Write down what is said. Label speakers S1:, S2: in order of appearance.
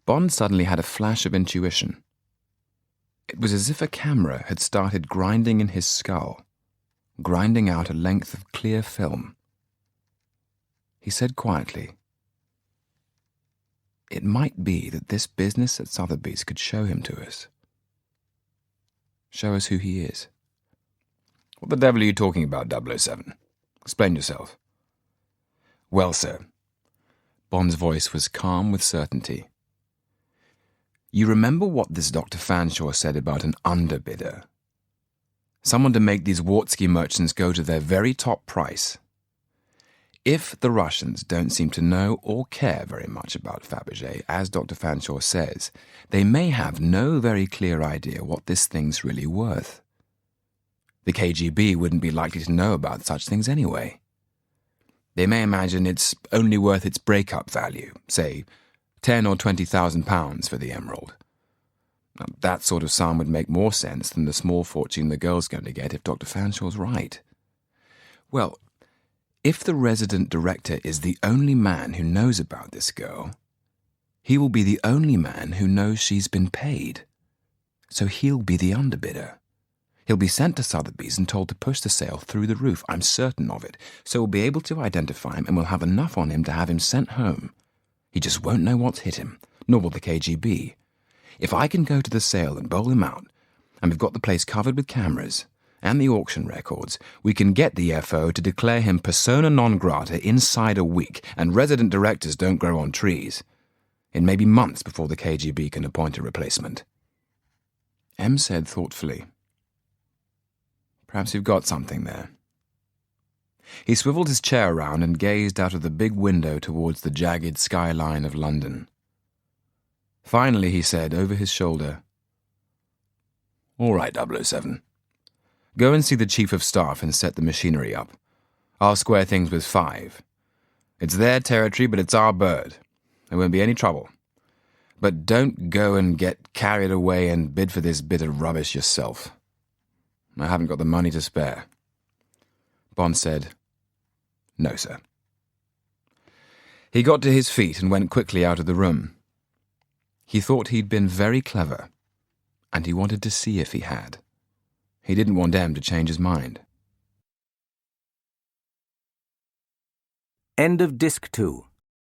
S1: Bond suddenly had a flash of intuition. It was as if a camera had started grinding in his skull, grinding out a length of clear film. He said quietly, "It might be that this business at Sotheby's could show him to us. Show us who he is."
S2: "What the devil are you talking about, 007? Explain yourself."
S1: "Well, sir," Bond's voice was calm with certainty. "You remember what this Dr. Fanshawe said about an underbidder? Someone to make these Wartsky merchants go to their very top price. If the Russians don't seem to know or care very much about Faberge, as Dr. Fanshawe says, they may have no very clear idea what this thing's really worth. The KGB wouldn't be likely to know about such things anyway. They may imagine it's only worth its break-up value, say, £10,000 or £20,000 for the emerald. Now, that sort of sum would make more sense than the small fortune the girl's going to get if Dr. Fanshawe's right. Well, if the resident director is the only man who knows about this girl, he will be the only man who knows she's been paid. So he'll be the underbidder. He'll be sent to Sotheby's and told to push the sale through the roof, I'm certain of it, so we'll be able to identify him and we'll have enough on him to have him sent home. He just won't know what's hit him, nor will the KGB. If I can go to the sale and bowl him out, and we've got the place covered with cameras and the auction records, we can get the FO to declare him persona non grata inside a week, and resident directors don't grow on trees. It may be months before the KGB can appoint a replacement." M said thoughtfully, "Perhaps you've got something there." He swiveled his chair around and gazed out of the big window towards the jagged skyline of London. Finally, he said, over his shoulder, "All right, 007. Go and see the Chief of Staff and set the machinery up. I'll square things with 5. It's their territory, but it's our bird. There won't be any trouble. But don't go and get carried away and bid for this bit of rubbish yourself. I haven't got the money to spare." Bond said, "No, sir." He got to his feet and went quickly out of the room. He thought he'd been very clever, and he wanted to see if he had. He didn't want M to change his mind.
S3: End of Disc 2.